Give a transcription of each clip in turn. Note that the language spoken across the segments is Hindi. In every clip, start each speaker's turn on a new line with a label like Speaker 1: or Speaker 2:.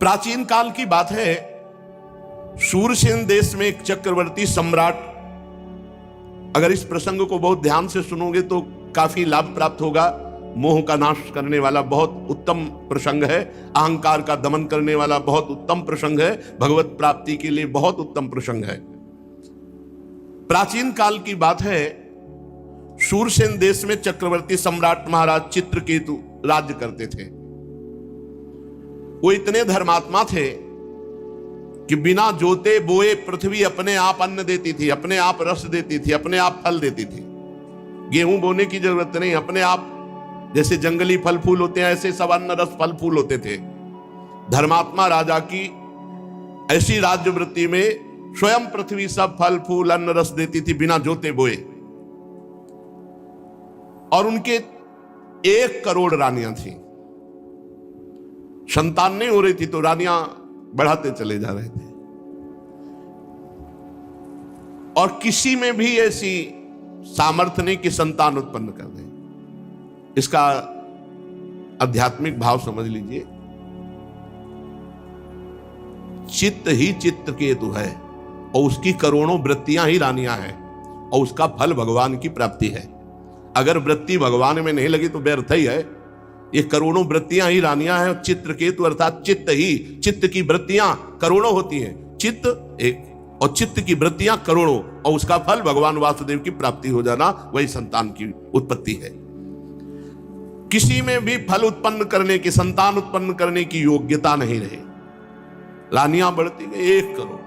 Speaker 1: प्राचीन काल की बात है, शूरसेन देश में एक चक्रवर्ती सम्राट, अगर इस प्रसंग को बहुत ध्यान से सुनोगे तो काफी लाभ प्राप्त होगा। मोह का नाश करने वाला बहुत उत्तम प्रसंग है, अहंकार का दमन करने वाला बहुत उत्तम प्रसंग है, भगवत प्राप्ति के लिए बहुत उत्तम प्रसंग है। प्राचीन काल की बात है, शूरसेन देश में चक्रवर्ती सम्राट महाराज चित्रकेतु राज्य करते थे। वो इतने धर्मात्मा थे कि बिना जोते बोए पृथ्वी अपने आप अन्न देती थी, अपने आप रस देती थी, अपने आप फल देती थी। गेहूं बोने की जरूरत नहीं, अपने आप जैसे जंगली फल फूल होते हैं ऐसे सब अन्न रस फल फूल होते थे। धर्मात्मा राजा की ऐसी राज्य वृत्ति में स्वयं पृथ्वी सब फल फूल अन्न रस देती थी बिना जोते बोए। और उनके 1 करोड़ रानियां थी। संतान नहीं हो रही थी तो रानियां बढ़ाते चले जा रहे थे, और किसी में भी ऐसी सामर्थ्य नहीं कि संतान उत्पन्न कर दे। इसका आध्यात्मिक भाव समझ लीजिए। चित्त ही चित्त केतु है और उसकी करोड़ों वृत्तियां ही रानियां हैं, और उसका फल भगवान की प्राप्ति है। अगर वृत्ति भगवान में नहीं लगी तो व्यर्थ ही है। ये करोड़ों वृत्तियां ही रानियां हैं। चित्रकेतु अर्थात चित्त ही, चित्त की वृत्तियां करोड़ों होती हैं, चित्त एक और चित्त की वृत्तियां करोड़ों, और उसका फल भगवान वासुदेव की प्राप्ति हो जाना, वही संतान की उत्पत्ति है। किसी में भी फल उत्पन्न करने की, संतान उत्पन्न करने की योग्यता नहीं रही। रानियां बढ़ती गई 1 करोड़,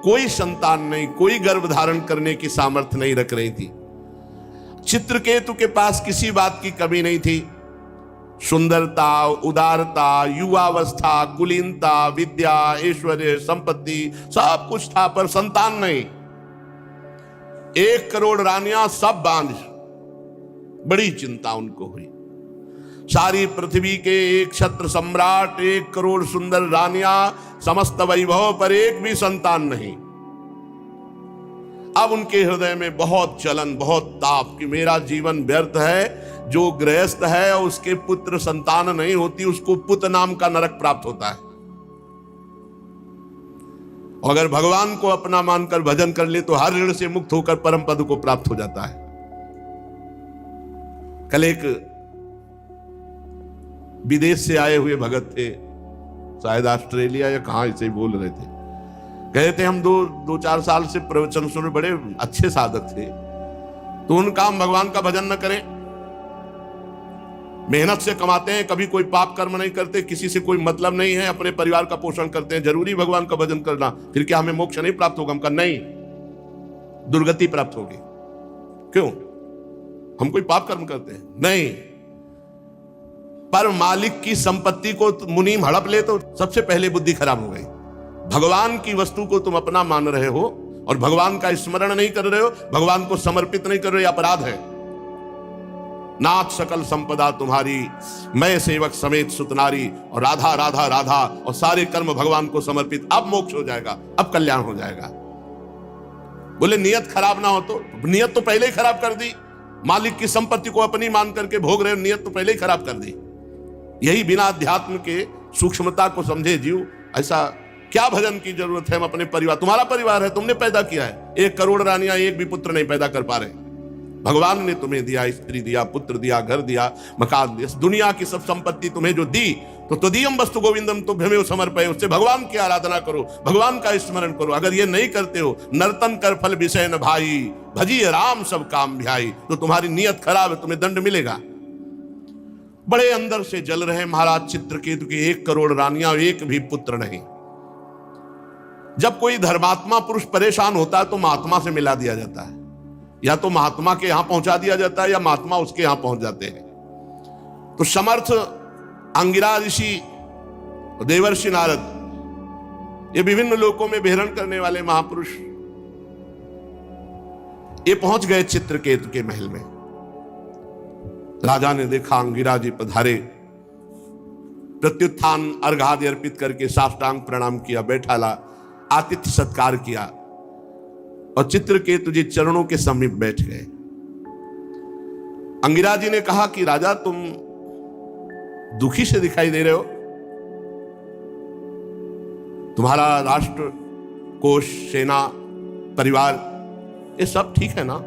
Speaker 1: कोई संतान नहीं, कोई गर्भ धारण करने की सामर्थ्य नहीं रख रही थी। चित्रकेतु के पास किसी बात की कमी नहीं थी। सुंदरता, उदारता, युवावस्था, कुलीनता, विद्या, ऐश्वर्य, संपत्ति सब कुछ था, पर संतान नहीं। 1 करोड़ रानियां सब बांझ। बड़ी चिंता उनको हुई। सारी पृथ्वी के एक छत्र सम्राट, 1 करोड़ सुंदर रानियां, समस्त वैभव, पर एक भी संतान नहीं। अब उनके हृदय में बहुत चलन, बहुत ताप कि मेरा जीवन व्यर्थ है। जो गृहस्थ है और उसके पुत्र संतान नहीं होती, उसको पुत नाम का नरक प्राप्त होता है। और अगर भगवान को अपना मानकर भजन कर ले तो हर ऋण से मुक्त होकर परम पद को प्राप्त हो जाता है। कल एक विदेश से आए हुए भगत थे, शायद ऑस्ट्रेलिया या कहां से बोल रहे थे। कहे थे हम 2-4 साल से प्रवचन सुने, बड़े अच्छे साधक थे, तो उनका हम भगवान का भजन न करें। मेहनत से कमाते हैं, कभी कोई पाप कर्म नहीं करते, किसी से कोई मतलब नहीं है, अपने परिवार का पोषण करते हैं, जरूरी भगवान का भजन करना, फिर क्या हमें मोक्ष नहीं प्राप्त होगा? हम कहा नहीं, दुर्गति प्राप्त होगी। क्यों? हम कोई पाप कर्म करते हैं? नहीं। पर मालिक की संपत्ति को मुनीम हड़प ले तो सबसे पहले बुद्धि खराब हो गई। भगवान की वस्तु को तुम अपना मान रहे हो और भगवान का स्मरण नहीं कर रहे हो, भगवान को समर्पित नहीं कर रहे हो, अपराध है। नाथ सकल संपदा तुम्हारी, मैं सेवक समेत सुतनारी, और राधा राधा राधा, और सारे कर्म भगवान को समर्पित। अब मोक्ष हो जाएगा, अब कल्याण हो जाएगा। बोले नियत खराब ना हो तो? नियत तो पहले ही खराब कर दी। मालिक की संपत्ति को अपनी मान करके भोग रहे हो, नियत तो पहले ही खराब कर दी। यही बिना अध्यात्म के सूक्ष्मता को समझे जीव, ऐसा क्या भजन की जरूरत है? हम अपने परिवार, तुम्हारा परिवार है, तुमने पैदा किया है। 1 करोड़ रानियां एक भी पुत्र नहीं पैदा कर पा रहे। भगवान ने तुम्हें दिया, स्त्री दिया, पुत्र दिया, घर दिया, मकान दिया, दुनिया की सब संपत्ति तुम्हें जो दी, तो तदीयम वस्तु गोविंदम तुभ्यमेव समर्पये, उससे भगवान की आराधना करो, भगवान का स्मरण करो। अगर ये नहीं करते हो, नर्तन कर फल विषय न भाई, भजिए राम सब काम ध्याई, तो तुम्हारी नियत खराब है, तुम्हें दंड मिलेगा। बड़े अंदर से जल रहे महाराज चित्रकेतु की 1 करोड़ रानियां, एक भी पुत्र नहीं। जब कोई धर्मात्मा पुरुष परेशान होता है तो महात्मा से मिला दिया जाता है, या तो महात्मा के यहां पहुंचा दिया जाता है या महात्मा उसके यहां पहुंच जाते हैं। तो समर्थ अंगिरा ऋषि, देवर्षि नारद, ये विभिन्न लोकों में विहरण करने वाले महापुरुष, ये पहुंच गए चित्रकेतु के महल में। राजा ने देखा अंगिरा जी पधारे, प्रत्युत्थान अर्घ आदि अर्पित करके साष्टांग प्रणाम किया, बैठा ला, आतिथ्य सत्कार किया, और चित्रकेतु जी चरणों के समीप बैठ गए। अंगिरा जी ने कहा कि राजा तुम दुखी से दिखाई दे रहे हो। तुम्हारा राष्ट्र, कोष, सेना, परिवार, ये सब ठीक है ना?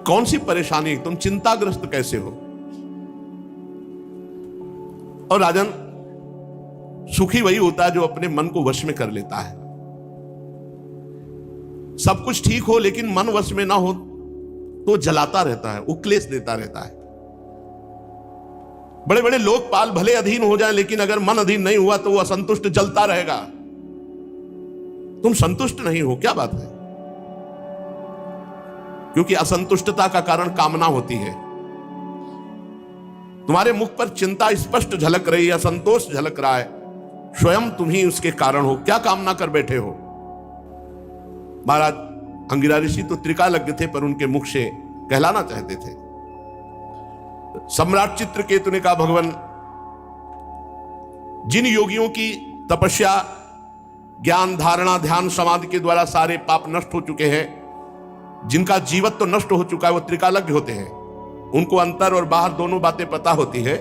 Speaker 1: कौन सी परेशानी? तुम चिंताग्रस्त कैसे हो? और राजन, सुखी वही होता है जो अपने मन को वश में कर लेता है। सब कुछ ठीक हो लेकिन मन वश में ना हो तो जलाता रहता है, उक्लेश देता रहता है। बड़े बड़े लोकपाल भले अधीन हो जाएं, लेकिन अगर मन अधीन नहीं हुआ तो वो असंतुष्ट जलता रहेगा। तुम संतुष्ट नहीं हो, क्या बात है? क्योंकि असंतुष्टता का कारण कामना होती है। तुम्हारे मुख पर चिंता स्पष्ट झलक रही है, असंतोष झलक रहा है, स्वयं तुम ही उसके कारण हो। क्या कामना कर बैठे हो? महाराज अंगिरा ऋषि तो त्रिकालज्ञ थे, पर उनके मुख से कहलाना चाहते थे। सम्राट चित्रकेतु ने कहा, भगवान, जिन योगियों की तपस्या, ज्ञान, धारणा, ध्यान, समाधि के द्वारा सारे पाप नष्ट हो चुके हैं, जिनका जीवत्व तो नष्ट हो चुका है, वो त्रिकालज्ञ होते हैं। उनको अंतर और बाहर दोनों बातें पता होती है,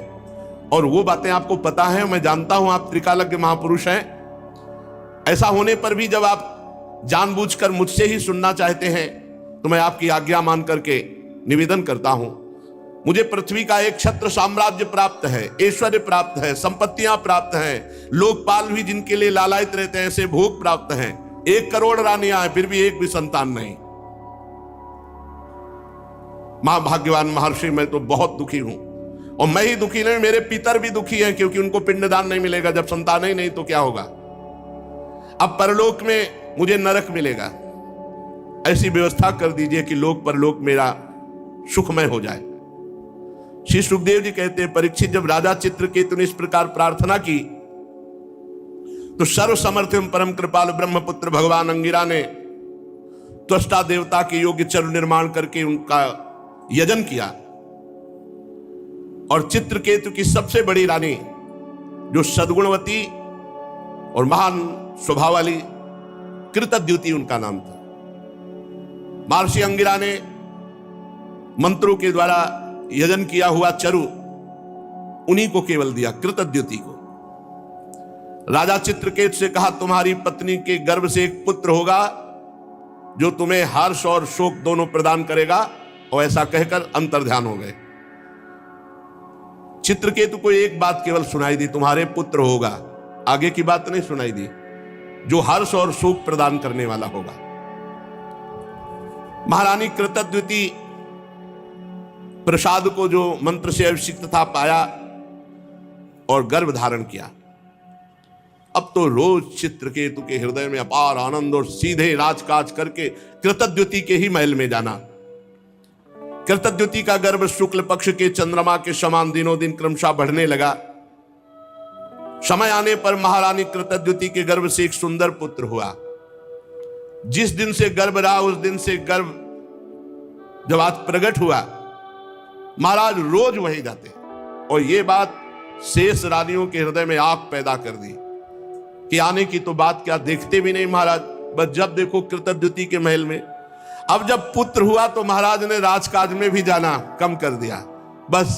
Speaker 1: और वो बातें आपको पता है। मैं जानता हूं आप त्रिकालज्ञ महापुरुष हैं। ऐसा होने पर भी जब आप जानबूझकर मुझसे ही सुनना चाहते हैं तो मैं आपकी आज्ञा मान करके निवेदन करता हूं। मुझे पृथ्वी का एक छत्र साम्राज्य प्राप्त है, ऐश्वर्य प्राप्त है, संपत्तियां प्राप्त हैं, लोकपाल भी जिनके लिए लालायित रहते हैं ऐसे भोग प्राप्त हैं। 1 करोड़ रानियां हैं, फिर भी एक भी संतान नहीं। महाभाग्यवान महर्षि, मैं तो बहुत दुखी हूं। और मैं ही दुखी नहीं, मेरे पितर भी दुखी हैं, क्योंकि उनको पिंडदान नहीं मिलेगा। जब संतान ही नहीं तो क्या होगा? अब परलोक में मुझे नरक मिलेगा। ऐसी व्यवस्था कर दीजिए कि लोक परलोक मेरा सुखमय हो जाए। श्री सुखदेव जी कहते हैं, परीक्षित, जब राजा चित्रकेतु ने इस प्रकार प्रार्थना की तो सर्व समर्थ एवं परम कृपालु ब्रह्मपुत्र भगवान अंगिरा ने त्वष्टा देवता के योग्य चरु निर्माण करके उनका यजन किया। और चित्रकेतु की सबसे बड़ी रानी, जो सद्गुणवती और महान स्वभाव वाली, कृतद्युति उनका नाम था। महर्षि अंगिरा ने मंत्रों के द्वारा यजन किया हुआ चरु उन्हीं को केवल दिया, कृतद्युति को। राजा चित्रकेत से कहा, तुम्हारी पत्नी के गर्भ से एक पुत्र होगा जो तुम्हें हर्ष और शोक दोनों प्रदान करेगा। और ऐसा कहकर अंतर्ध्यान हो गए। चित्रकेतु को एक बात केवल सुनाई दी, तुम्हारे पुत्र होगा। आगे की बात नहीं सुनाई दी, जो हर्ष और सुख प्रदान करने वाला होगा। महारानी कृतद्युति प्रसाद को जो मंत्र से अभिषिक्त था पाया और गर्भ धारण किया। अब तो रोज चित्रकेतु के हृदय में अपार आनंद और सीधे राजकाज करके कृतद्युति के ही महल में जाना। कृतद्युति का गर्भ शुक्ल पक्ष के चंद्रमा के समान दिनों दिन क्रमशः बढ़ने लगा। समय आने पर महारानी कृतद्युति के गर्भ से एक सुंदर पुत्र हुआ। जिस दिन से गर्भ रहा उस दिन से गर्भ जब आज प्रकट हुआ, महाराज रोज वहीं जाते। और ये बात शेष रानियों के हृदय में आग पैदा कर दी कि आने की तो बात क्या, देखते भी नहीं महाराज, बस जब देखो कृतद्युति के महल में। अब जब पुत्र हुआ तो महाराज ने राजकाज में भी जाना कम कर दिया, बस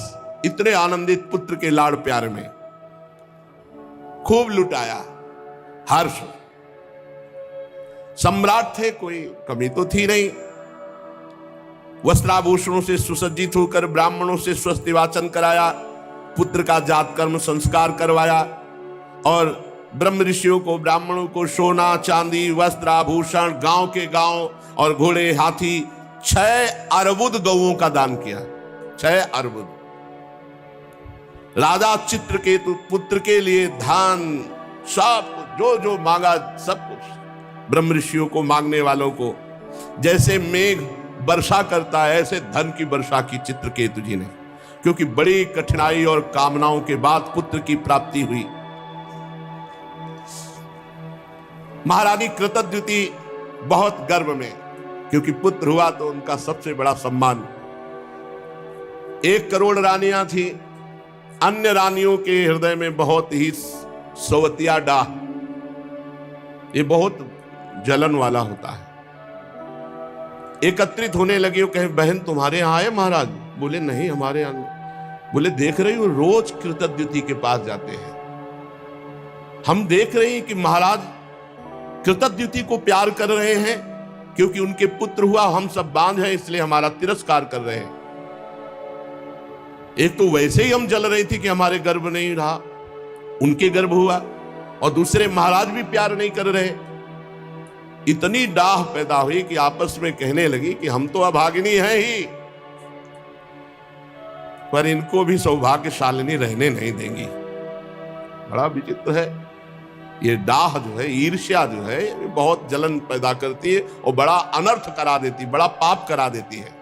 Speaker 1: इतने आनंदित पुत्र के लाड़ प्यार में खूब लुटाया। हर्ष, सम्राट थे, कोई कमी तो थी नहीं। वस्त्राभूषणों से सुसज्जित होकर ब्राह्मणों से स्वस्ति वाचन कराया, पुत्र का जात कर्म संस्कार करवाया और ब्रह्म ऋषियों को, ब्राह्मणों को सोना चांदी वस्त्र आभूषण, गांव के गांव और घोड़े हाथी 6 अर्बुद गौओं का दान किया। 6 अर्बुद। राजा चित्रकेतु पुत्र के लिए धान, सब जो जो मांगा सब कुछ। ब्रह्म ऋषियों को, मांगने वालों को जैसे मेघ वर्षा करता है ऐसे धन की वर्षा की चित्रकेतु जी ने, क्योंकि बड़ी कठिनाई और कामनाओं के बाद पुत्र की प्राप्ति हुई। महारानी कृतद्युति बहुत गर्व में, क्योंकि पुत्र हुआ तो उनका सबसे बड़ा सम्मान। 1 करोड़ रानियां थी, अन्य रानियों के हृदय में बहुत ही सवतिया डाह, ये बहुत जलन वाला होता है। एकत्रित होने लगी, वो कहे, बहन तुम्हारे यहां आए महाराज? बोले नहीं, हमारे यहां। बोले देख रही हो रोज कृतद्युति के पास जाते हैं। हम देख रहे हैं कि महाराज कृतद्युति को प्यार कर रहे हैं क्योंकि उनके पुत्र हुआ, हम सब बांझ हैं इसलिए हमारा तिरस्कार कर रहे हैं। एक तो वैसे ही हम जल रही थी कि हमारे गर्भ नहीं रहा, उनके गर्भ हुआ, और दूसरे महाराज भी प्यार नहीं कर रहे। इतनी डाह पैदा हुई कि आपस में कहने लगी कि हम तो अभागिनी हैं ही, पर इनको भी सौभाग्यशालिनी रहने नहीं देंगी। बड़ा विचित्र है ये डाह जो है, ईर्ष्या जो है, ये बहुत जलन पैदा करती है और बड़ा अनर्थ करा देती, बड़ा पाप करा देती है।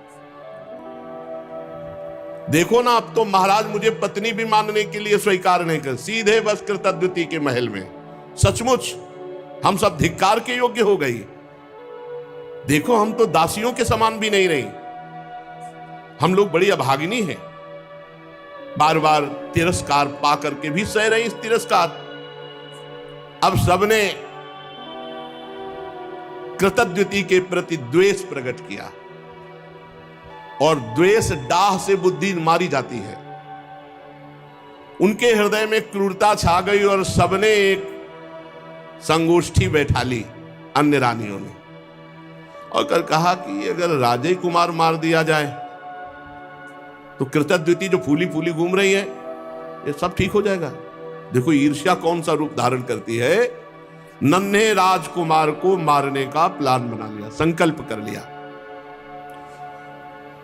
Speaker 1: देखो ना, अब तो महाराज मुझे पत्नी भी मानने के लिए स्वीकार नहीं कर, सीधे बस कृतद्युति के महल में। सचमुच हम सब धिक्कार के योग्य हो गई। देखो, हम तो दासियों के समान भी नहीं रही, हम लोग बड़ी अभागिनी हैं। बार बार तिरस्कार पा करके भी सह रही इस तिरस्कार। अब सबने कृतद्युति के प्रति द्वेष प्रकट किया, और द्वेष डाह से बुद्धि मारी जाती है। उनके हृदय में क्रूरता छा गई और सबने एक संगोष्ठी बैठा ली अन्य रानियों ने, और कर कहा कि अगर राजे कुमार मार दिया जाए तो कृतद्युति जो फूली फूली घूम रही है ये सब ठीक हो जाएगा। देखो ईर्ष्या कौन सा रूप धारण करती है। नन्हे राजकुमार को मारने का प्लान बना लिया, संकल्प कर लिया।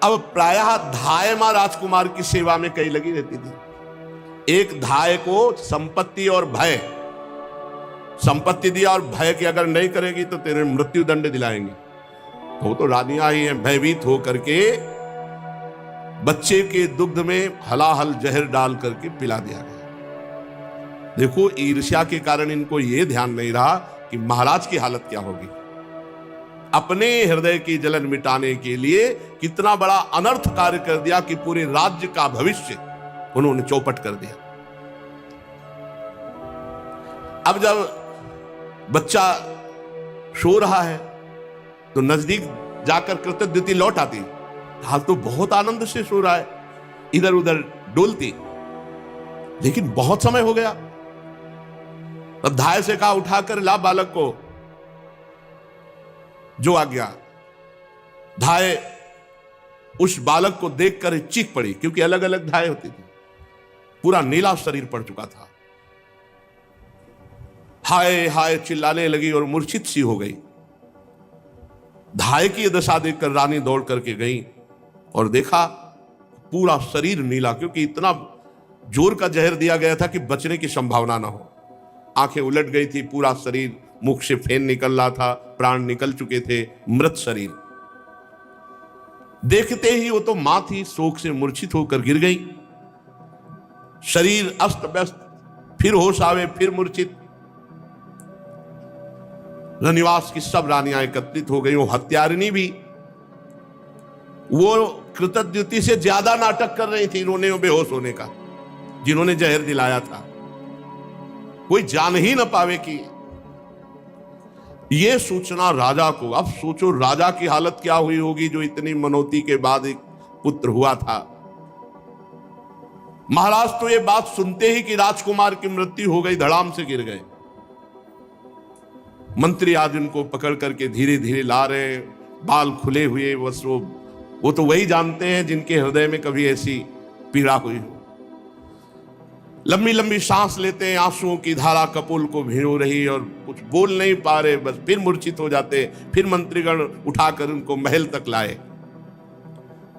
Speaker 1: अब प्रायः धाय मां राजकुमार की सेवा में कई लगी रहती थी। एक धाय को संपत्ति और भय, संपत्ति दिया और भय की अगर नहीं करेगी तो तेरे मृत्यु दंड दिलाएंगे। वो तो रानियां ही हैं। भयभीत होकर के बच्चे के दुग्ध में हलाहल जहर डाल करके पिला दिया गया। देखो ईर्ष्या के कारण इनको यह ध्यान नहीं रहा कि महाराज की हालत क्या होगी। अपने हृदय की जलन मिटाने के लिए कितना बड़ा अनर्थ कार्य कर दिया कि पूरे राज्य का भविष्य उन्होंने चौपट कर दिया। अब जब बच्चा सो रहा है तो नजदीक जाकर कृतद्युति लौट आती। हाल तो बहुत आनंद से सो रहा है, इधर उधर डोलती, लेकिन बहुत समय हो गया। अब धाय से कहा उठाकर ला बालक को। जो आ गया, धाय उस बालक को देखकर चीख पड़ी, क्योंकि अलग अलग धाय होती थी। पूरा नीला शरीर पड़ चुका था। हाय हाय चिल्लाने लगी और मूर्छित सी हो गई। धाय की दशा देखकर रानी दौड़ करके गई और देखा पूरा शरीर नीला, क्योंकि इतना जोर का जहर दिया गया था कि बचने की संभावना ना हो। आंखें उलट गई थी, पूरा शरीर, मुख से फेन निकल रहा था, प्राण निकल चुके थे, मृत शरीर। देखते ही वो तो मां थी, शोक से मूर्छित होकर गिर गई। शरीर अस्त व्यस्त, फिर होश आवे, फिर मूर्छित। रनिवास की सब रानियां एकत्रित हो गई। वो हत्यारिनी भी वो कृतद्युति से ज्यादा नाटक कर रही थी रोने और बेहोश होने का, जिन्होंने जहर दिलाया था। कोई जान ही न पावे कि ये सूचना राजा को। अब सोचो राजा की हालत क्या हुई होगी, जो इतनी मनौती के बाद एक पुत्र हुआ था। महाराज तो ये बात सुनते ही कि राजकुमार की मृत्यु हो गई, धड़ाम से गिर गए। मंत्री आज उनको पकड़ करके धीरे धीरे ला रहे, बाल खुले हुए। बस वो तो वही जानते हैं जिनके हृदय में कभी ऐसी पीड़ा हुई हो। लंबी लंबी सांस लेते हैं, आंसुओं की धारा कपोल को भिगो रही और कुछ बोल नहीं पा रहे, बस फिर मूर्छित हो जाते। फिर मंत्रीगण उठाकर उनको महल तक लाए।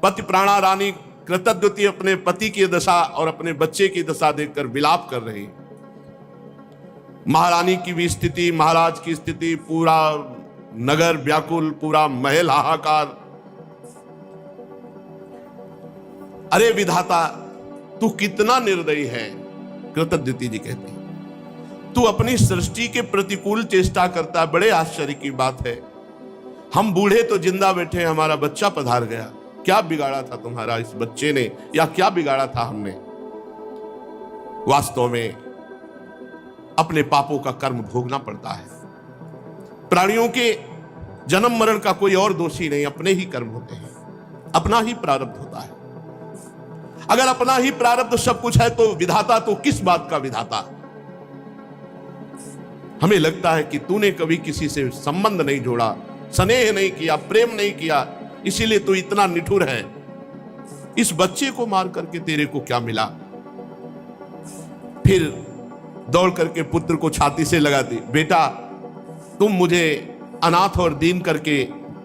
Speaker 1: पति प्राणा रानी कृतद्युति अपने पति की दशा और अपने बच्चे की दशा देखकर विलाप कर रही। महारानी की भी स्थिति, महाराज की स्थिति, पूरा नगर व्याकुल, पूरा महल हाहाकार। अरे विधाता, तू कितना निर्दयी है, कृतद्युति जी कहती। तू अपनी सृष्टि के प्रतिकूल चेष्टा करता। बड़े आश्चर्य की बात है, हम बूढ़े तो जिंदा बैठे, हमारा बच्चा पधार गया। क्या बिगाड़ा था तुम्हारा इस बच्चे ने, या क्या बिगाड़ा था हमने? वास्तव में अपने पापों का कर्म भोगना पड़ता है। प्राणियों के जन्म मरण का कोई और दोषी नहीं, अपने ही कर्म होते हैं, अपना ही प्रारब्ध होता है। अगर अपना ही प्रारब्ध सब कुछ है तो विधाता तो किस बात का विधाता? हमें लगता है कि तूने कभी किसी से संबंध नहीं जोड़ा, स्नेह नहीं किया, प्रेम नहीं किया, इसीलिए तू इतना निठुर है। इस बच्चे को मार करके तेरे को क्या मिला? फिर दौड़ करके पुत्र को छाती से लगा दी, बेटा तुम मुझे अनाथ और दीन करके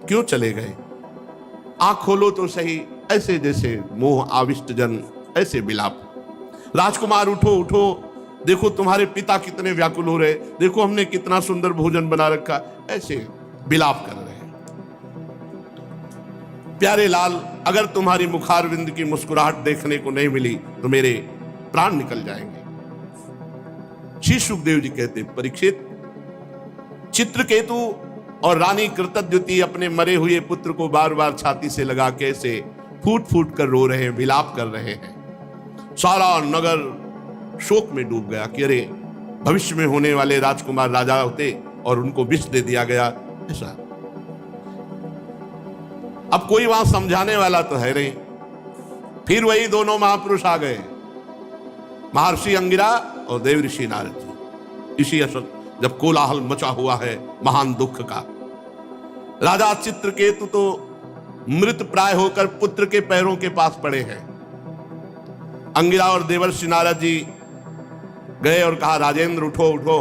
Speaker 1: क्यों चले गए? आंख खोलो तो सही, ऐसे जैसे मोह आविष्ट जन ऐसे बिलाप। राजकुमार उठो उठो, देखो तुम्हारे पिता कितने व्याकुल हो रहे, देखो हमने कितना सुंदर भोजन बना रखा, ऐसे बिलाप कर रहे हैं। प्यारे लाल, अगर तुम्हारी मुखारविंद की मुस्कुराहट देखने को नहीं मिली तो मेरे प्राण निकल जाएंगे। श्री सुखदेव जी कहते, परीक्षित, चित्रकेतु और रानी कृतद्युति अपने मरे हुए पुत्र को बार बार छाती से लगा के ऐसे फूट फूट कर रो रहे हैं, विलाप कर रहे हैं। सारा नगर शोक में डूब गया कि अरे भविष्य में होने वाले राजकुमार राजा होते और उनको विष दे दिया गया। ऐसा अब कोई वहां समझाने वाला तो है नहीं। फिर वही दोनों महापुरुष आ गए, महर्षि अंगिरा और देवऋषि नारद जी। इसी असर जब कोलाहल मचा हुआ है महान दुख का, राजा चित्रकेतु तो मृत प्राय होकर पुत्र के पैरों के पास पड़े हैं। अंगिरा और देवर्षि नारद जी गए और कहा, राजेंद्र उठो उठो।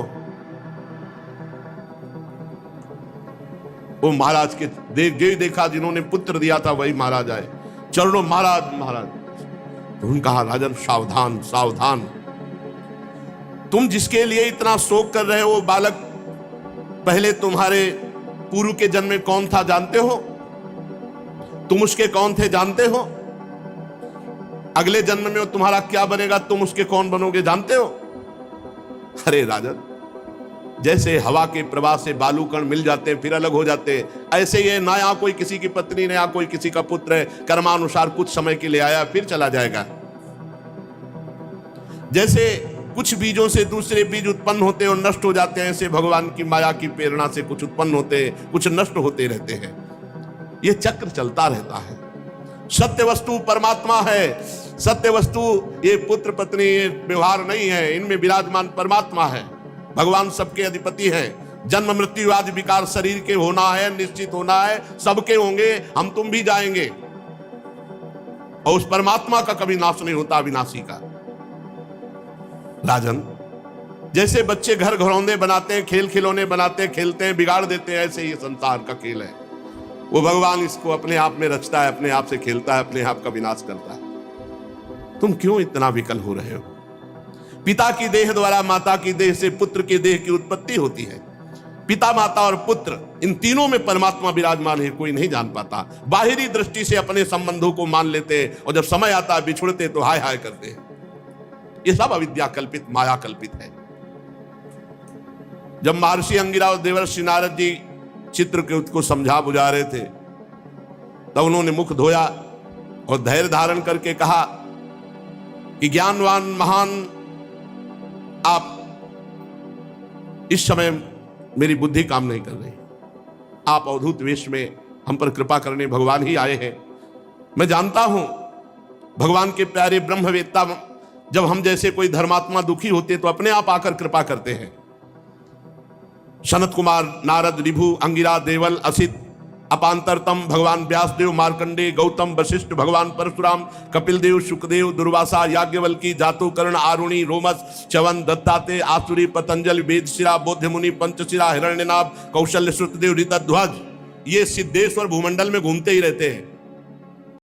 Speaker 1: वो महाराज के देखा जिन्होंने पुत्र दिया था वही महाराज आए, चरणों महाराज महाराज। तो उन्होंने कहा, राजन सावधान सावधान, तुम जिसके लिए इतना शोक कर रहे हो वो बालक पहले तुम्हारे पूर्व के जन्म में कौन था जानते हो? तुम उसके कौन थे जानते हो? अगले जन्म में वो तुम्हारा क्या बनेगा, तुम उसके कौन बनोगे जानते हो? अरे राजन, जैसे हवा के प्रवाह से बालू कण मिल जाते हैं फिर अलग हो जाते हैं, ऐसे ये ना यहाँ कोई किसी की पत्नी, ना यहाँ कोई किसी का पुत्र है, कर्मानुसार कुछ समय के लिए आया फिर चला जाएगा। जैसे कुछ बीजों से दूसरे बीज उत्पन्न होते और नष्ट हो जाते हैं, ऐसे भगवान की माया की प्रेरणा से कुछ उत्पन्न होते हैं, कुछ नष्ट होते रहते हैं। यह चक्र चलता रहता है। सत्य वस्तु परमात्मा है। सत्य वस्तु ये पुत्र पत्नी ये व्यवहार नहीं है, इनमें विराजमान परमात्मा है। भगवान सबके अधिपति हैं। जन्म मृत्यु आदि विकार शरीर के होना है, निश्चित होना है, सबके होंगे, हम तुम भी जाएंगे। और उस परमात्मा का कभी नाश नहीं होता, अविनाशी का। राजन, जैसे बच्चे घर घरौंदे बनाते हैं, खेल खिलौने बनाते हैं, खेलते हैं, बिगाड़ देते हैं, ऐसे ही संसार का खेल है। वो भगवान इसको अपने आप में रचता है, अपने आप से खेलता है, अपने आप का विनाश करता है। तुम क्यों इतना विकल हो रहे हो? पिता की देह द्वारा माता की देह से पुत्र की देह की उत्पत्ति होती है। पिता, माता और पुत्र, इन तीनों में परमात्मा विराजमान है, कोई नहीं जान पाता। बाहरी दृष्टि से अपने संबंधों को मान लेते हैं और जब समय आता है बिछुड़ते तो हाय हाय करते हैं। ये सब अविद्या कल्पित, माया कल्पित है। जब महर्षि अंगिरा और देवर्षि नारद जी चित्रकेतु को समझा बुझा रहे थे तब उन्होंने मुख धोया और धैर्य धारण करके कहा कि ज्ञानवान महान आप, इस समय मेरी बुद्धि काम नहीं कर रही। आप अवधूत वेश में हम पर कृपा करने भगवान ही आए हैं। मैं जानता हूं भगवान के प्यारे ब्रह्मवेत्ता जब हम जैसे कोई धर्मात्मा दुखी होते तो अपने आप आकर कृपा करते हैं। सनत कुमार, नारद, ऋभु, अंगिरा, देवल, असित, अपांतरतम, भगवान व्यासदेव, मार्कंडे, गौतम, वशिष्ठ, भगवान परशुराम, कपिल देव, शुकदेव, दुर्वासा, याज्ञवल्की, जातुकर्ण, आरुणि, रोमस, च्यवन, दत्तात्रेय, आसुरी, पतंजलि, वेदशिरा, बौद्धमुनि, पंचशिरा, हिरण्यनाभ, कौशल्य, श्रुतदेव, ऋतध्वज, ये सिद्धेश्वर भूमंडल में घूमते ही रहते हैं।